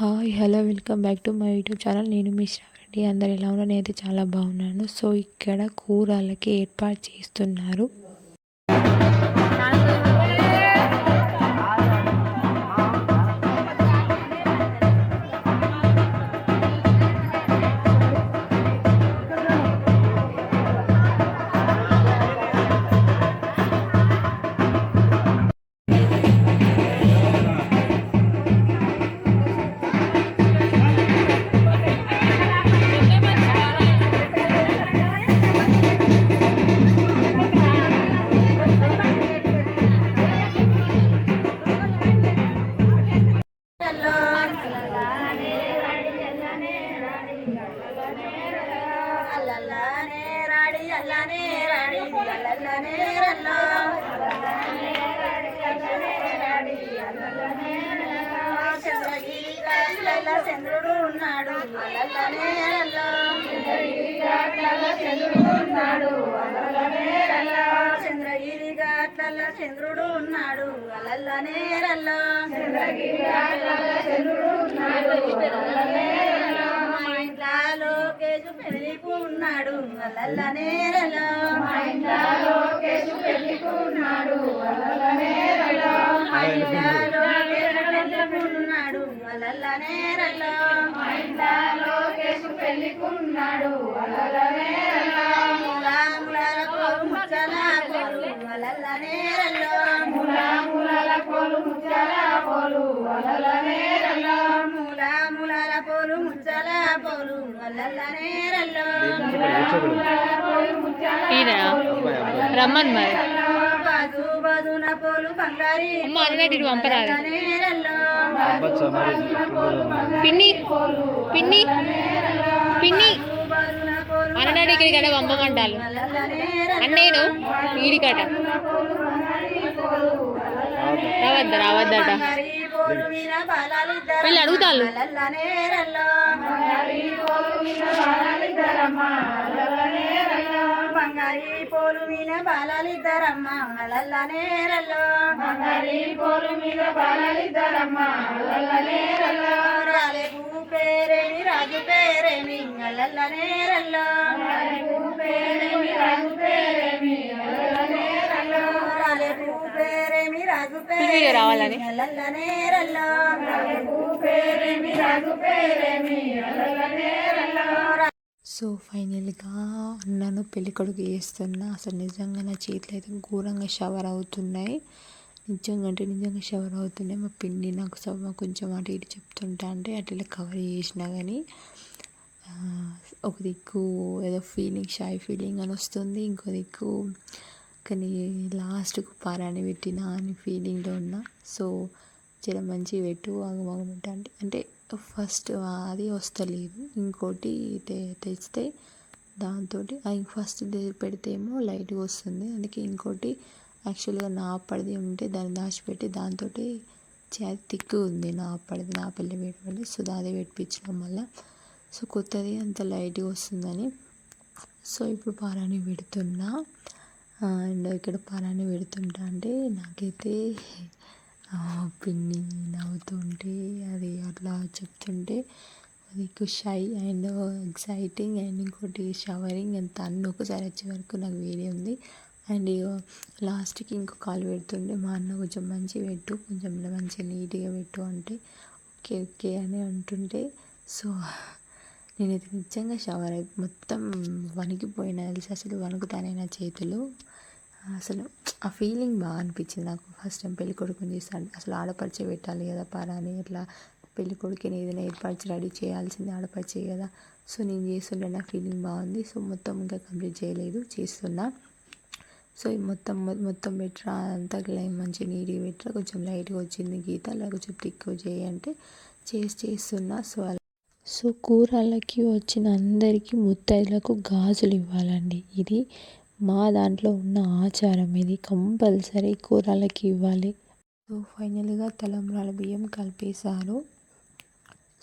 Hi hello welcome back to my YouTube channel. నేను మీ శ్రావణి. అందరు ఎలా ఉన్నారు? నేనైతే చాలా బాగున్నాను. సో ఇక్కడ కూరలకి ఏర్పాటు చేస్తున్నారు. చంద్రుడు ఉన్నాడు చంద్రగిరి ఘాట్ల చంద్రుడు ఉన్నాడు అలల్లనేరల్లో మా ఇంట్లో లోకేశు పెళ్లికు ఉన్నాడు అలల్లనేరల్లో మా ఇంట్లో లోకేశు పెళ్లికు ఉన్నాడు అలల్లనేరల్లో మా ఇంట్లో లోకేశు పెళ్లికు ఉన్నాడు అలల్లనేరల్లో మా ఇంట్లో లోకేశు పెళ్లికు ఉన్నాడు అలల్లనేరల్లో ములాములాల కోలు ముచ్చల కోలు అలల్లనేరల్లో ములాములాల కోలు ముచ్చల కోలు అలల్లనేరల్లో ములాములాల కోలు ముచ్చల కోలు అలల్లనేరల్లో రమ్మన్ మరి బాజు బాజున పోలు బంగారి అన్నట్టు పంపరాదు. నేరల్లో పిన్ని పిన్ని పిన్ని బాజున పోలు అన్నట్టు ఇక్కడికట పంపమంటారు. అన్నేను ఈడికట రావద్దట వీళ్ళు అడుగుతాళ్ళు. బంగారీ పోలు మీద బాలాలిద్దరమ్మ అలల్లనేరల్లో బంగారీ పోలు మీద బాలాలిద్దరమ్మ అలల్లనేరల్లో రాలేపు పేరేమి రాజు పేరేమి అలల్లనేరల్లో పేరేమి రాజు పేరేమి అలల్లనేరల్లో రాలేపు పేరేమి రాజు పేరేమి రావాలని అలల్లనేరల్లో రాలేపు పేరేమి రాజు పేరేమి అలల్లనేరల్లో. సో ఫైనల్గా అన్నను పెళ్ళికొడుకు చేస్తున్నా. అసలు నిజంగా నా చేతులు అయితే ఘోరంగా షవర్ అవుతున్నాయి. నిజంగా షవర్ అవుతున్నాయి. మా పిండి నాకు కొంచెం అటు ఇటు చెప్తుంటా అంటే అట్లా కవర్ చేసినా కానీ ఒక దిక్కు ఏదో ఫీలింగ్ షై ఫీలింగ్ అని వస్తుంది, ఇంకో దిక్కు కానీ లాస్ట్కు పారాని పెట్టినా అని ఫీలింగ్లో ఉన్నా. సో చాలా మంచిగా పెట్టు ఆగమాగమంట అంటే ఫస్ట్ అది వస్తలేదు, ఇంకోటి తెచ్చితే దాంతో ఫస్ట్ పెడితేమో లైట్గా వస్తుంది. అందుకే ఇంకోటి యాక్చువల్గా నాపడిది ఉంటే దాన్ని దాచిపెట్టి దాంతో తిక్కు ఉంది నాపడిది, నా పెళ్ళి పెట్టుబడి. సో అదే పెట్టించడం వల్ల సో కొత్తది అంత లైట్గా వస్తుందని. సో ఇప్పుడు పారాని పెడుతున్నా. అండ్ ఇక్కడ పారాని పెడుతుంటా అంటే నాకైతే పిన్ని నవ్వుతుంటే అది అట్లా చెప్తుంటే అది షై అండ్ ఎక్సైటింగ్ అండ్ ఇంకోటి షవరింగ్ అంత అన్నీ ఒకసారి వచ్చే వరకు నాకు వేరే ఉంది. అండ్ లాస్ట్కి ఇంకో కాలు పెడుతుంటే మా అన్న కొంచెం మంచిగా పెట్టు, కొంచెం మంచిగా నీట్గా పెట్టు అంటే ఓకే ఓకే అని అంటుంటే సో నేనైతే నిజంగా షవర్ మొత్తం వణికిపోయినా తెలిసి, అసలు వణుకుతానే నా చేతులు. అసలు ఆ ఫీలింగ్ బాగా అనిపించింది నాకు. ఫస్ట్ టైం పెళ్ళి కొడుకుని చేస్తాను. అసలు ఆడపరిచే పెట్టాలి కదా పారాని, ఇట్లా పెళ్ళి కొడుకుని ఏదైనా ఏర్పరిచి రెడీ చేయాల్సింది ఆడపరిచే కదా. సో నేను చేస్తుంటే నా ఫీలింగ్ బాగుంది. సో మొత్తం ఇంకా కంప్లీట్ చేయలేదు, చేస్తున్నా. సో మొత్తం పెట్టరా అంతా మంచిగా నీట్గా పెట్టరా, కొంచెం లైట్గా వచ్చింది గీత, అలా కొంచెం థిక్గా చేయంటే చేస్తున్నా. సో కూరలకి వచ్చిన అందరికీ ముత్తైదులకు గాజులు ఇవ్వాలండి. ఇది మా దాంట్లో ఉన్న ఆచారం, ఇది కంపల్సరీ కూరలకి ఇవ్వాలి. సో ఫైనల్గా తలంబ్రాల బియ్యం కలిపేశారు.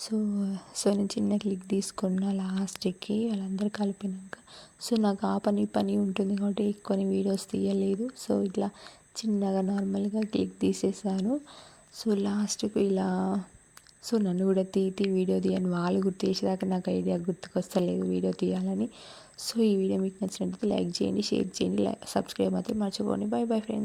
సో నేను చిన్న క్లిక్ తీసుకున్నా లాస్ట్కి వాళ్ళందరూ కలిపినాక. సో నాకు ఆ పని ఉంటుంది కాబట్టి ఎక్కువ వీడియోస్ తీయలేదు. సో ఇట్లా చిన్నగా నార్మల్గా క్లిక్ తీసేసాను. సో లాస్ట్కి ఇలా సో నన్ను కూడా వీడియో తీయని వాళ్ళు గుర్తు చేసేదాకా నాకు ఐడియా గుర్తుకొస్తలేదు వీడియో తీయాలని. సో ఈ వీడియో మీకు నచ్చినట్లయితే లైక్ చేయండి, షేర్ చేయండి, సబ్స్క్రైబ్ మాత్రం మర్చిపోండి. By bye friends.